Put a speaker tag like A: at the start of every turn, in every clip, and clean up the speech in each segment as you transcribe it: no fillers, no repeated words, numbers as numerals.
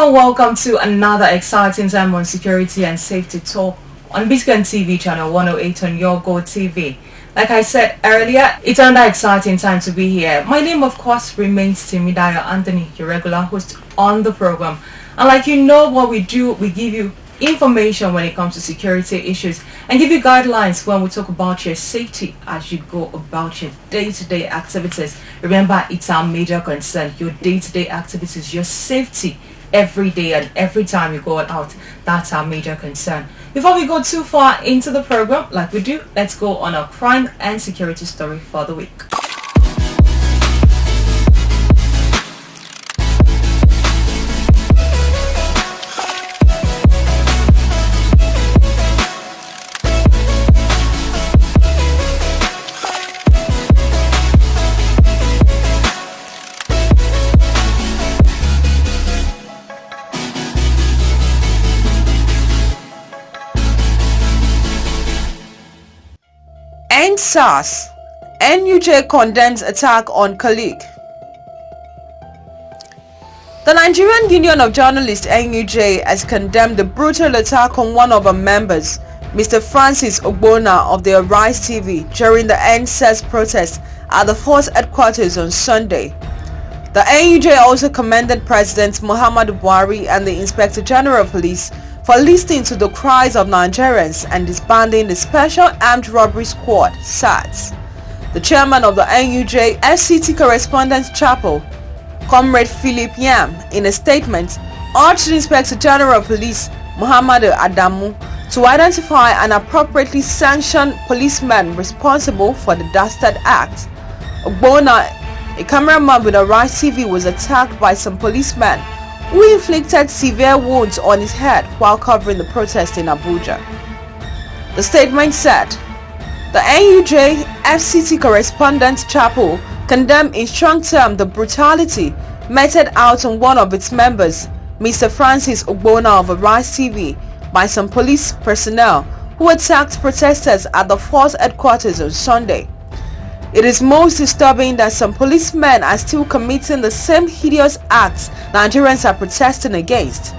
A: and welcome to another exciting time on security and safety talk on Biscon TV channel 108 on your GOTv. Like I said earlier, it's another exciting time to be here. My name, of course, remains Temidayo Anthony, your regular host on the program. And like you know what we do, we give you information when it comes to security issues and give you guidelines when we talk about your safety as you go about your day-to-day activities. Remember, it's our major concern, your day-to-day activities, your safety every day and every time you go out. That's our major concern. Before we go too far into the program, like we do, let's go on a crime and security story for the week.
B: SARS. NUJ condemns attack on colleague. The Nigerian Union of Journalists NUJ has condemned the brutal attack on one of our members, Mr. Francis Ogbonna of the Arise TV, during the NSAS protest at the force headquarters on Sunday. The NUJ also commended President Muhammadu Buhari and the Inspector General of Police for listening to the cries of Nigerians and disbanding the Special Armed Robbery Squad (SARS). The chairman of the NUJ FCT Correspondence Chapel, Comrade Philip Yam, in a statement, urged the Inspector General of Police, Muhammadu Adamu, to identify and appropriately sanction policemen responsible for the dastard act. Ogbonna, a cameraman with Arise TV, was attacked by some policemen who inflicted severe wounds on his head while covering the protest in Abuja. The statement said, the NUJ FCT Correspondence Chapel condemned in strong terms the brutality meted out on one of its members, Mr. Francis Ogbonna of Arise TV, by some police personnel who attacked protesters at the force headquarters on Sunday. It is most disturbing that some policemen are still committing the same hideous acts Nigerians are protesting against.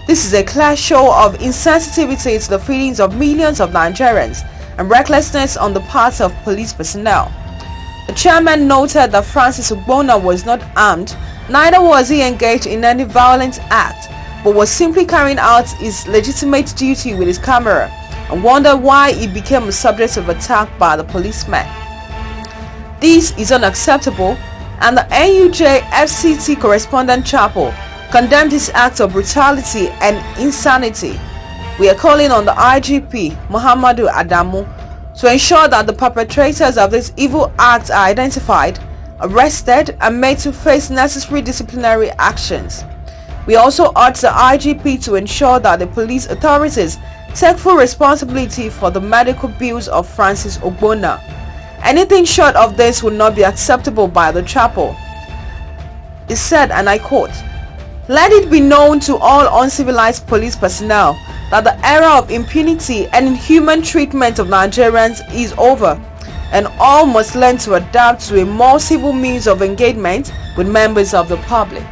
B: This is a clear show of insensitivity to the feelings of millions of Nigerians and recklessness on the part of police personnel. The chairman noted that Francis Ogbonna was not armed, neither was he engaged in any violent act, but was simply carrying out his legitimate duty with his camera, and wondered why he became a subject of attack by the policemen. This is unacceptable, and the NUJ FCT Correspondent Chapel condemned this act of brutality and insanity. We are calling on the IGP, Muhammadu Adamu, to ensure that the perpetrators of this evil act are identified, arrested, and made to face necessary disciplinary actions. We also urge the IGP to ensure that the police authorities take full responsibility for the medical bills of Francis Ogbonna. Anything short of this will not be acceptable by the chapel. It said, and I quote, "Let it be known to all uncivilized police personnel that the era of impunity and inhuman treatment of Nigerians is over, and all must learn to adapt to a more civil means of engagement with members of the public."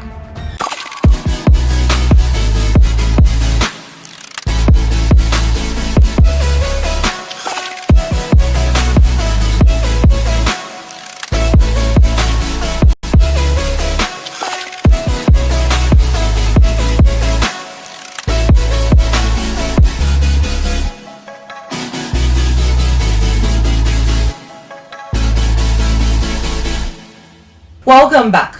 A: Welcome back.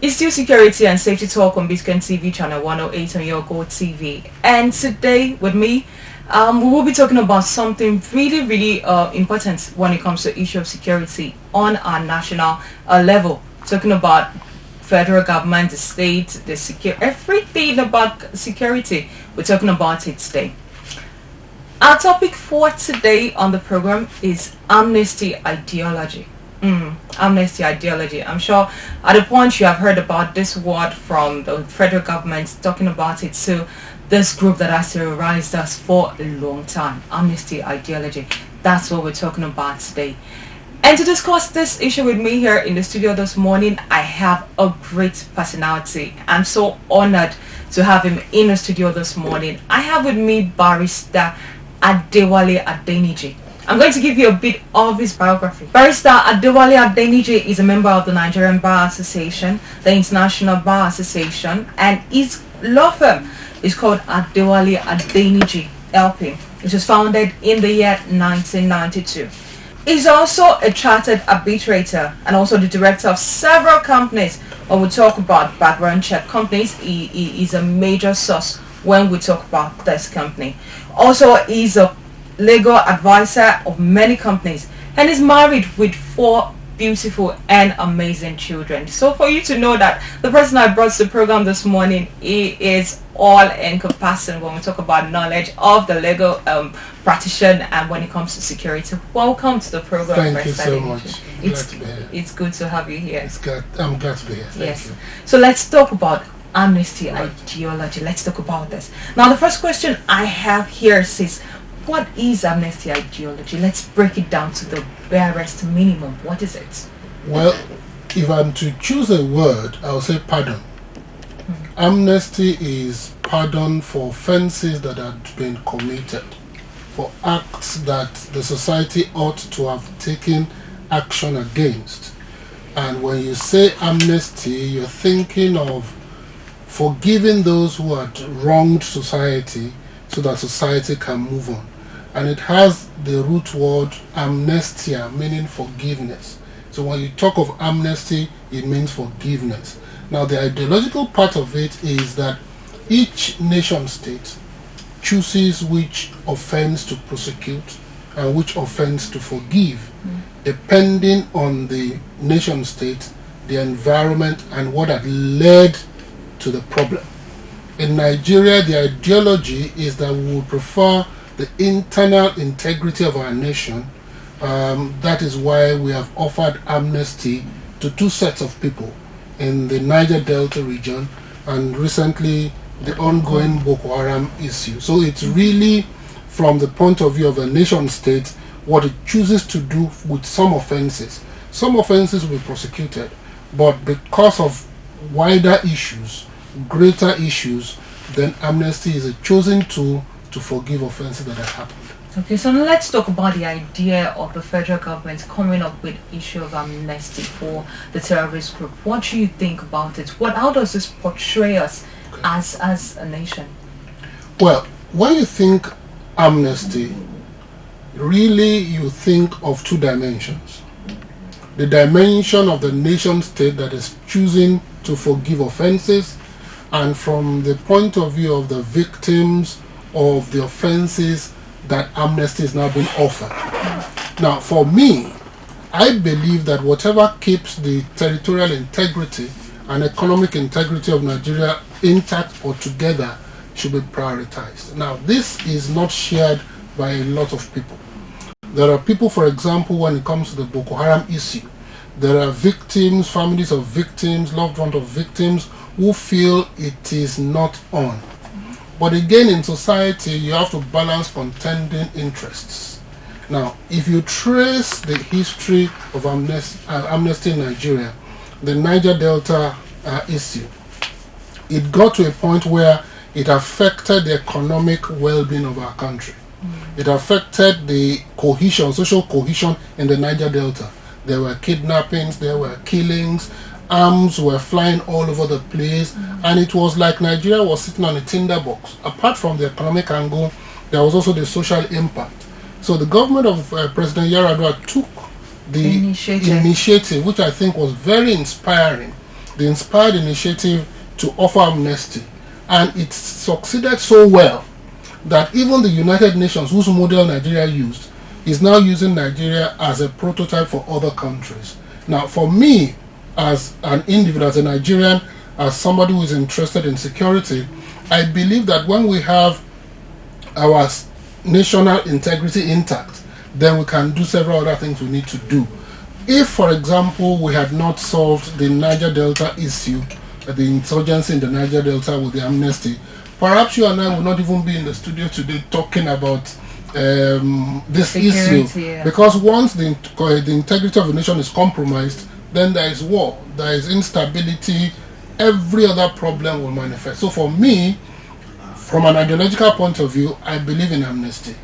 A: It's still security and safety talk on Biscon TV channel 108 on your GOTv. And today with me, we will be talking about something really important when it comes to the issue of security on our national level. Talking about federal government, the state, the everything about security. We're talking about it today. Our topic for today on the program is amnesty ideology. Amnesty ideology. I'm sure at a point you have heard about this word from the federal government talking about it. So this group that has terrorized us for a long time, amnesty ideology. That's what we're talking about today. And to discuss this issue with me here in the studio this morning, I have a great personality. I'm so honored to have him in the studio this morning. I have with me Barrister Ade'S. I'm going to give you a bit of his biography. Barrister Ade'S is a member of the Nigerian Bar Association, the International Bar Association, and his law firm is called Ade'S LP. It was founded in the year 1992. He's also a chartered arbitrator and also the director of several companies. When we talk about background check companies, he is a major source when we talk about this company. Also, he's a legal advisor of many companies and is married with 4 beautiful and amazing children. So for you to know that the person I brought to the program this morning, he is all encompassing when we talk about knowledge of the legal practitioner and when it comes to security. Welcome to the program.
C: Thank you so much.
A: It's good to have you here.
C: I'm glad to be here. Thank you.
A: So let's talk about amnesty ideology. Let's talk about this. Now the first question I have here says, what is amnesty ideology? Let's break it down to the barest minimum. What is it?
C: Well, if I'm to choose a word, I'll say pardon. Amnesty is pardon for offenses that have been committed, for acts that the society ought to have taken action against. And when you say amnesty, you're thinking of forgiving those who had wronged society so that society can move on. And it has the root word amnestia, meaning forgiveness. So when you talk of amnesty, it means forgiveness. Now the ideological part of it is that each nation state chooses which offense to prosecute and which offense to forgive, depending on the nation state, the environment, and what had led to the problem. In Nigeria, the ideology is that we would prefer the internal integrity of our nation. That is why we have offered amnesty to 2 sets of people in the Niger Delta region and recently the ongoing Boko Haram issue. So it's really from the point of view of the nation state what it chooses to do with some offenses. Some offenses will be prosecuted, but because of wider issues, greater issues, then amnesty is a chosen tool to forgive offenses that have happened.
A: Okay, so now let's talk about the idea of the federal government coming up with issue of amnesty for the terrorist group. What do you think about it? How does this portray us as a nation?
C: Well, when you think amnesty, really you think of 2 dimensions. The dimension of the nation state that is choosing to forgive offenses, and from the point of view of the victims of the offenses that amnesty is now being offered. Now, for me, I believe that whatever keeps the territorial integrity and economic integrity of Nigeria intact or together should be prioritized. Now, this is not shared by a lot of people. There are people, for example, when it comes to the Boko Haram issue, there are victims, families of victims, loved ones of victims who feel it is not on. But again, in society, you have to balance contending interests. Now, if you trace the history of amnesty in Nigeria, the Niger Delta issue, it got to a point where it affected the economic well-being of our country. It affected the cohesion, social cohesion in the Niger Delta. There were kidnappings, there were killings, arms were flying all over the place, and it was like Nigeria was sitting on a tinderbox. Apart from the economic angle, there was also the social impact. So the government of President Yar'Adua took the initiative, which I think was very inspiring, the inspired initiative to offer amnesty. And it succeeded so well that even the United Nations, whose model Nigeria used, is now using Nigeria as a prototype for other countries. Now, for me, as an individual, as a Nigerian, as somebody who is interested in security, I believe that when we have our national integrity intact, then we can do several other things we need to do. If, for example, we had not solved the Niger Delta issue, the insurgency in the Niger Delta with the amnesty, perhaps you and I will not even be in the studio today talking about this
A: Security,
C: issue.
A: yeah.
C: Because once the integrity of the nation is compromised, then there is war, there is instability, every other problem will manifest. So for me, from an ideological point of view, I believe in amnesty.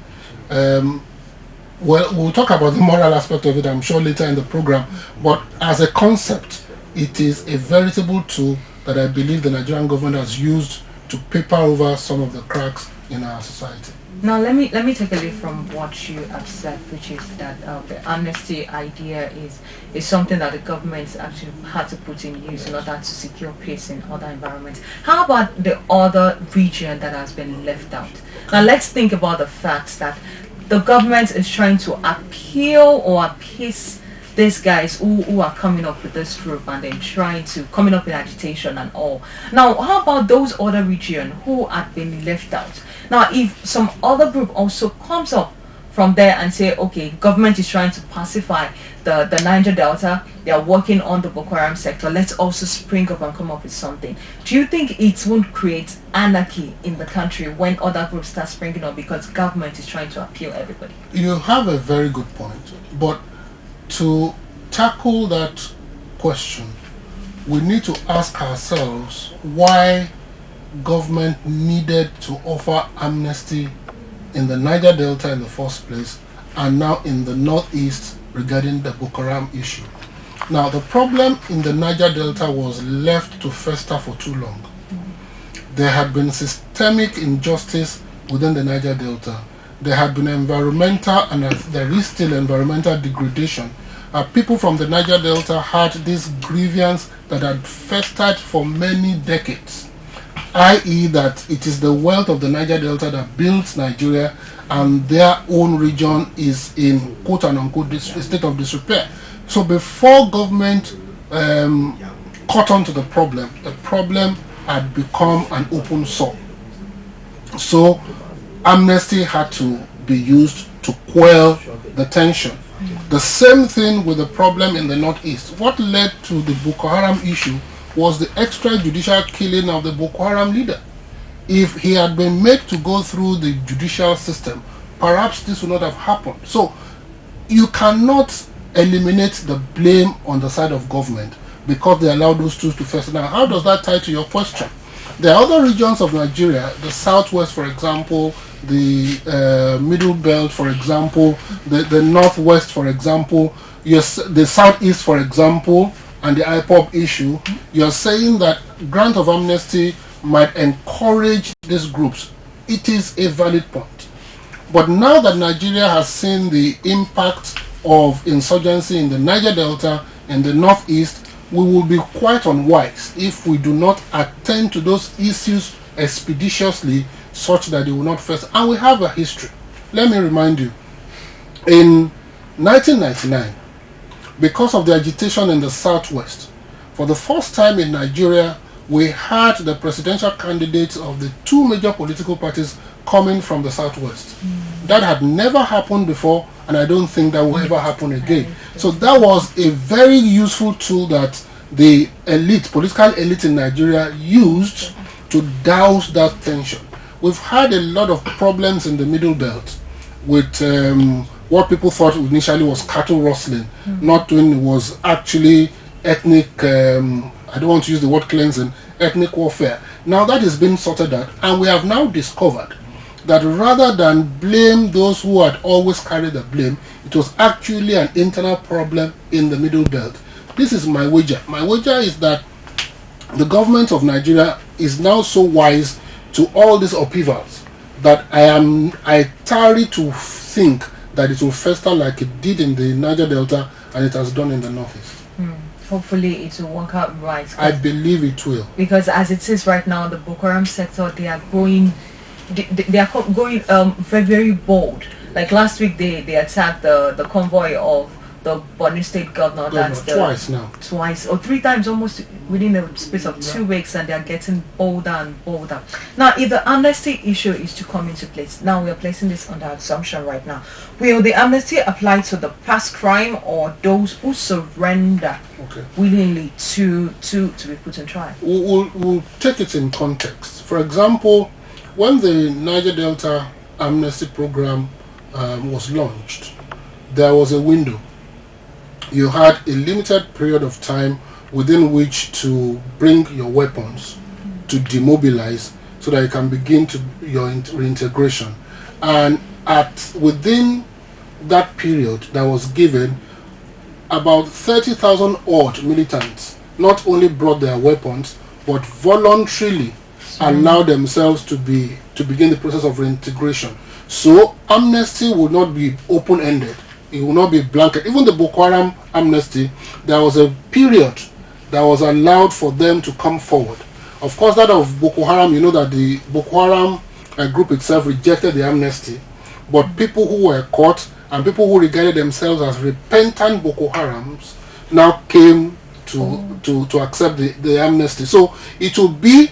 C: Well, we'll talk about the moral aspect of it, I'm sure, later in the program. But as a concept, it is a veritable tool that I believe the Nigerian government has used to paper over some of the cracks in our society.
A: Now let me take a lead from what you have said, which is that the amnesty idea is something that the government actually had to put in use in order to secure peace in other environments. How about the other region that has been left out? Now let's think about the fact that the government is trying to appeal or appease these guys who are coming up with this group and then coming up in agitation and all. Now, how about those other regions who have been left out? Now, if some other group also comes up from there and say, okay, government is trying to pacify the Niger Delta, they are working on the Boko Haram sector, let's also spring up and come up with something. Do you think it won't create anarchy in the country when other groups start springing up because government is trying to appeal everybody?
C: You have a very good point, but to tackle that question, we need to ask ourselves why government needed to offer amnesty in the Niger Delta in the first place and now in the northeast regarding the Boko Haram issue. Now, the problem in the Niger Delta was left to fester for too long. There had been systemic injustice within the Niger Delta. There had been environmental and there is still environmental degradation. People from the Niger Delta had this grievance that had festered for many decades, i.e. that it is the wealth of the Niger Delta that builds Nigeria and their own region is in quote and unquote state of disrepair. So before government caught on to the problem had become an open sore. So amnesty had to be used to quell the tension. The same thing with the problem in the northeast. What led to the Boko Haram issue was the extrajudicial killing of the Boko Haram leader. If he had been made to go through the judicial system, perhaps this would not have happened. So you cannot eliminate the blame on the side of government because they allowed those two to fester. Now, how does that tie to your question? There are other regions of Nigeria, the southwest, for example, the middle belt, for example, the northwest, for example, the southeast, for example, and the IPOB issue. You're saying that grant of amnesty might encourage these groups. It is a valid point. But now that Nigeria has seen the impact of insurgency in the Niger Delta and the northeast, we will be quite unwise if we do not attend to those issues expeditiously such that they will not first. And we have a history. Let me remind you, in 1999, because of the agitation in the southwest, for the first time in Nigeria, we had the presidential candidates of the two major political parties coming from the southwest. That had never happened before, and I don't think that will ever happen again. So that was a very useful tool that the elite, political elite in Nigeria used to douse that tension. We've had a lot of problems in the middle belt with what people thought initially was cattle rustling, not doing it was actually ethnic, I don't want to use the word cleansing, ethnic warfare. Now that is being sorted out, and we have now discovered that rather than blame those who had always carried the blame, it was actually an internal problem in the middle belt. This is my wager. My wager is that the government of Nigeria is now so wise to all these upheavals that I tarry to think that it will fester like it did in the Niger Delta and it has done in the northeast.
A: Hopefully it will work out right.
C: I believe it will.
A: Because as it is right now, the Boko Haram sector, they are going very, very bold. Like last week, they attacked the convoy of the Borno State governor.
C: Twice now.
A: Twice or three times almost within a space of 2 weeks, and they are getting bolder and bolder. Now, if the amnesty issue is to come into place, now we are placing this under assumption right now. Will the amnesty apply to the past crime or those who surrender willingly to be put on trial?
C: We'll take it in context. For example, when the Niger Delta amnesty program was launched, there was a window. You had a limited period of time within which to bring your weapons, to demobilize, so that you can begin to your reintegration. And within that period that was given, about 30,000 odd militants not only brought their weapons, but voluntarily allowed themselves to begin the process of reintegration. So amnesty would not be open-ended. It will not be blanket. Even the Boko Haram amnesty, there was a period that was allowed for them to come forward. Of course, that of Boko Haram, you know that the Boko Haram group itself rejected the amnesty, but people who were caught and people who regarded themselves as repentant Boko Harams now came to accept the amnesty. So it will be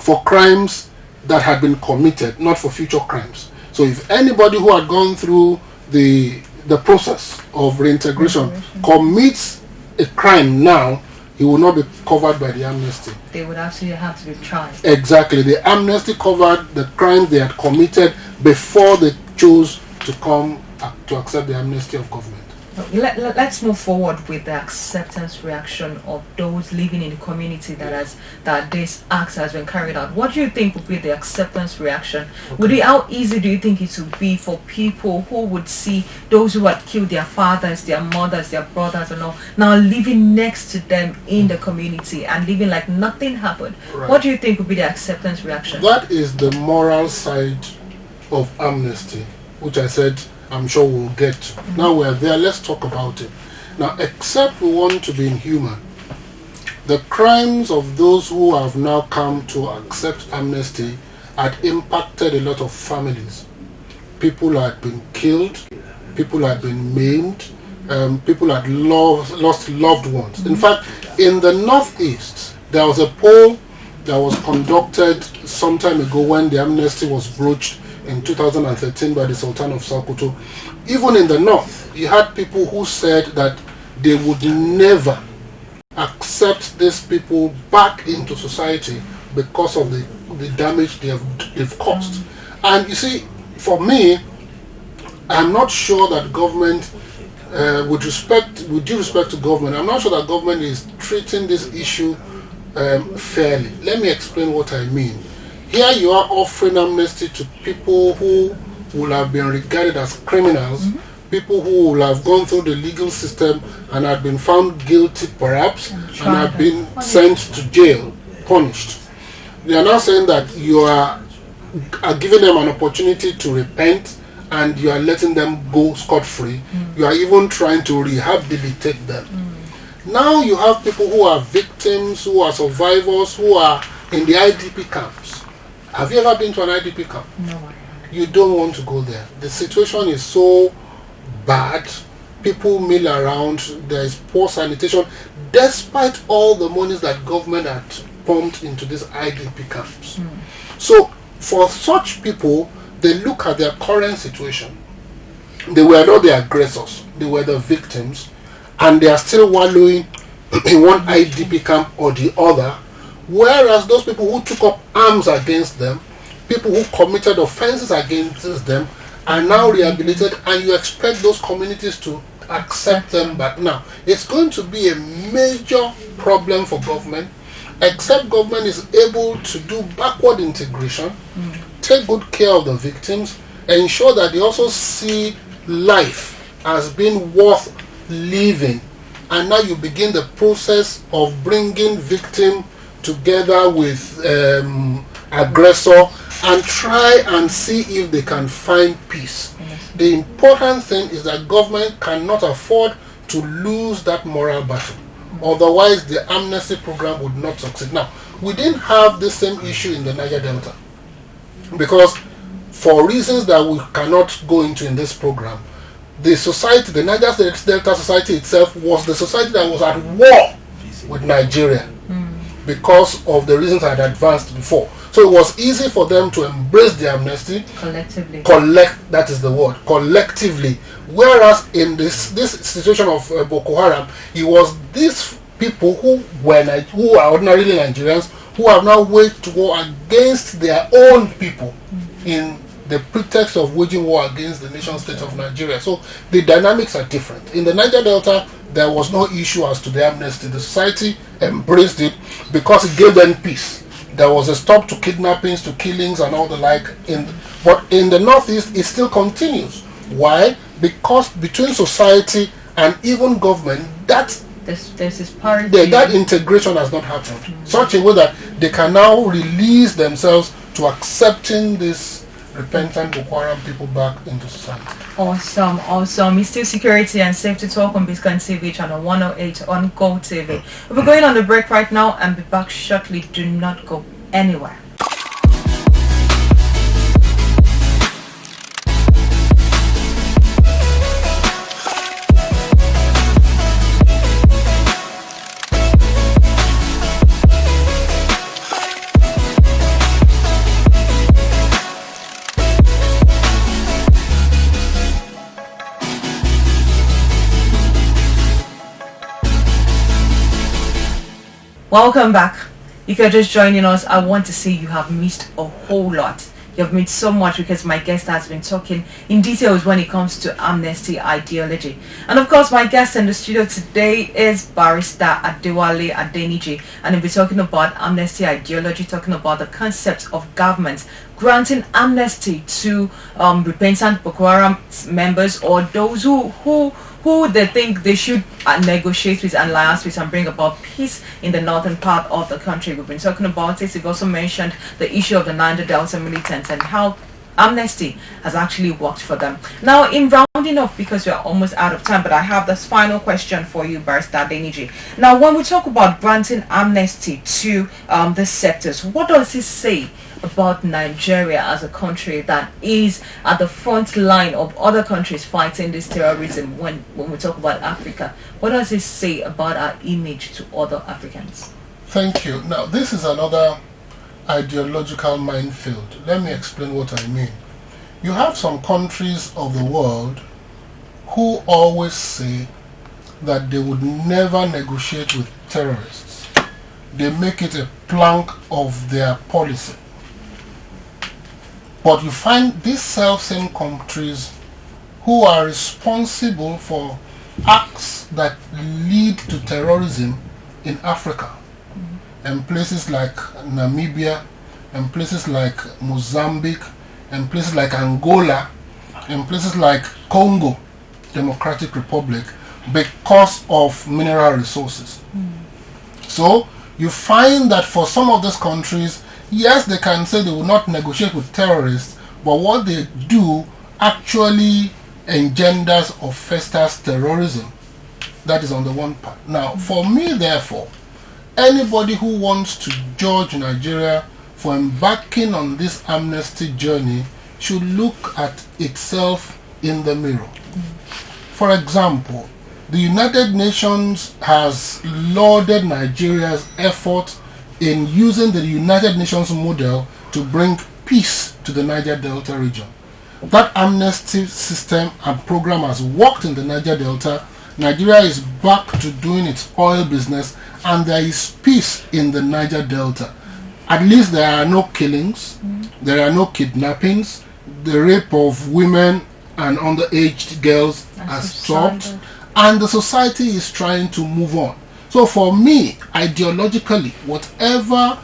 C: for crimes that had been committed, not for future crimes. So if anybody who had gone through the process of reintegration commits a crime now, he will not be covered by the amnesty.
A: They would actually have to be tried.
C: Exactly. The amnesty covered the crimes they had committed before they chose to come to accept the amnesty of government.
A: Let's move forward with the acceptance reaction of those living in the community that this act has been carried out. What do you think would be the acceptance reaction? Okay. How easy do you think it would be for people who would see those who had killed their fathers, their mothers, their brothers and all, now living next to them in the community and living like nothing happened? Right. What do you think would be the acceptance reaction?
C: That is the moral side of amnesty, which I said I'm sure we'll get to. Now we're there, let's talk about it. Now, except we want to be inhuman, the crimes of those who have now come to accept amnesty had impacted a lot of families. People had been killed, people had been maimed, people had lost loved ones. In fact, in the Northeast, there was a poll that was conducted some time ago when the amnesty was broached in 2013 by the Sultan of Sokoto. Even in the north, you had people who said that they would never accept these people back into society because of the damage they've caused. And you see, for me, I'm not sure that government, with due respect to government, I'm not sure that government is treating this issue fairly. Let me explain what I mean. Here you are offering amnesty to people who will have been regarded as criminals, people who will have gone through the legal system and have been found guilty perhaps and have been sent to jail, punished. They are now saying that you are giving them an opportunity to repent and you are letting them go scot-free. You are even trying to rehabilitate them. Now you have people who are victims, who are survivors, who are in the IDP camps. Have you ever been to an IDP camp?
A: No.
C: You don't want to go there. The situation is so bad. People mill around. There is poor sanitation, despite all the monies that government had pumped into these IDP camps. So for such people, they look at their current situation. They were not the aggressors. They were the victims. And they are still wallowing in one IDP camp or the other. Whereas those people who took up arms against them, people who committed offenses against them, are now rehabilitated, and you expect those communities to accept them back. Now, it's going to be a major problem for government, except government is able to do backward integration, take good care of the victims, ensure that they also see life as being worth living. And now you begin the process of bringing victim together with aggressor and try and see if they can find peace. The important thing is that government cannot afford to lose that moral battle. Otherwise, the amnesty program would not succeed. Now, we didn't have the same issue in the Niger Delta because for reasons that we cannot go into in this program, the society, the Niger Delta society itself was the society that was at war with Nigeria. Because of the reasons I had advanced before. So it was easy for them to embrace the amnesty.
A: Collectively.
C: That is the word. Collectively. Whereas in this situation of Boko Haram, it was these people who are ordinarily Nigerians who have now waged war against their own people in the pretext of waging war against the nation state of Nigeria. So the dynamics are different. In the Niger Delta, there was no issue as to the amnesty. The society embraced it because it gave them peace. There was a stop to kidnappings, to killings and all the like. But in the Northeast, it still continues. Why? Because between society and even government, there's
A: this parity.
C: That integration has not happened. Such a way that they can now release themselves to accepting this repentant Boko Haram people back into society.
A: Awesome. It's still security and safety talk on Biscon TV channel 108 on GOTv. We're going on the break right now and be back shortly. Do not go anywhere. Welcome back. If you're just joining us, I want to say you have missed a whole lot. You've missed so much because my guest has been talking in details when it comes to amnesty ideology. And of course, my guest in the studio today is Barrister Ade'S, and he'll be talking about amnesty ideology, talking about the concept of governments granting amnesty to repentant Boko Haram members or those who they think they should negotiate with and alliance with and bring about peace in the northern part of the country. We've been talking about it. We've also mentioned the issue of the Niger Delta militants and how amnesty has actually worked for them. Now, in rounding off, because we're almost out of time, but I have this final question for you, Barrister Ade'S. Now, when we talk about granting amnesty to the sectors, what does it say about Nigeria as a country that is at the front line of other countries fighting this terrorism when we talk about Africa? What does it say about our image to other Africans?
C: Thank you. Now, this is another ideological minefield. Let me explain what I mean. You have some countries of the world who always say that they would never negotiate with terrorists. They make it a plank of their policy. But you find these self-same countries who are responsible for acts that lead to terrorism in Africa, and places like Namibia, and places like Mozambique, and places like Angola, and places like Congo, Democratic Republic, because of mineral resources. So you find that for some of these countries, yes, they can say they will not negotiate with terrorists, but what they do actually engenders or festers terrorism. That is on the one part. Now, for me, therefore, anybody who wants to judge Nigeria for embarking on this amnesty journey should look at itself in the mirror. For example, the United Nations has lauded Nigeria's effort in using the United Nations model to bring peace to the Niger Delta region. That amnesty system and program has worked in the Niger Delta. Nigeria is back to doing its oil business, and there is peace in the Niger Delta. At least there are no killings, there are no kidnappings, the rape of women and underage girls has stopped, and the society is trying to move on. So for me, ideologically, whatever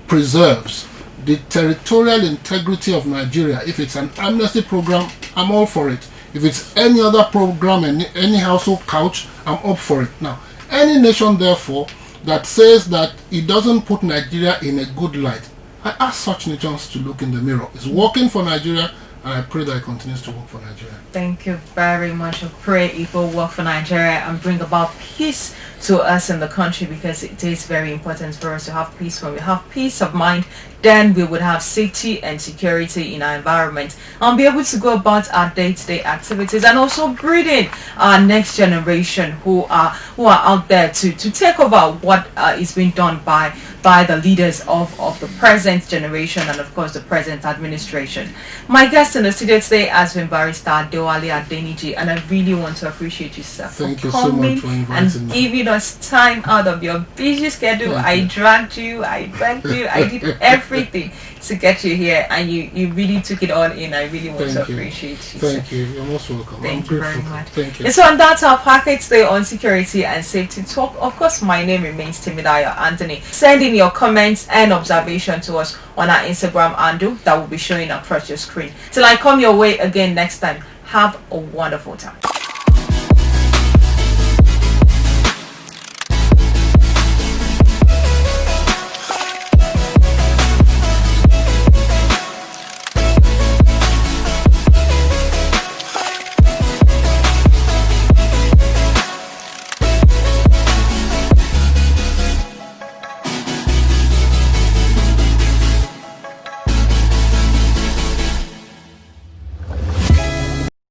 C: preserves the territorial integrity of Nigeria, if it's an amnesty program, I'm all for it. If it's any other program and any household couch, I'm up for it. Now, any nation, therefore, that says that it doesn't put Nigeria in a good light, I ask such nations to look in the mirror. It's working for Nigeria, and I pray that it continues to work for Nigeria.
A: Thank you very much. I pray it will work for Nigeria and bring about peace to us in the country, because it is very important for us to have peace. When we have peace of mind, then we would have safety and security in our environment and be able to go about our day-to-day activities, and also breeding our next generation who are out there to take over what is being done by the leaders of the present generation and of course the present administration. My guest in the studio today has been Barrister Ade'S, and I really want to appreciate you, sir,
C: Thank
A: for
C: you so
A: coming
C: much for inviting
A: and
C: me.
A: giving us time out of your busy schedule. I dragged you, I begged you, I did everything. to get you here, and you really took it all in. I really want to
C: Thank you.
A: appreciate you.
C: Thank you. You're most welcome.
A: Thank
C: I'm
A: you very
C: grateful.
A: much.
C: Thank you.
A: And so on that's our package today on security and safety talk. Of course, my name remains Temidayo Anthony. Send in your comments and observation to us on our Instagram handle that will be showing across your screen. Till I come your way again next time, have a wonderful time.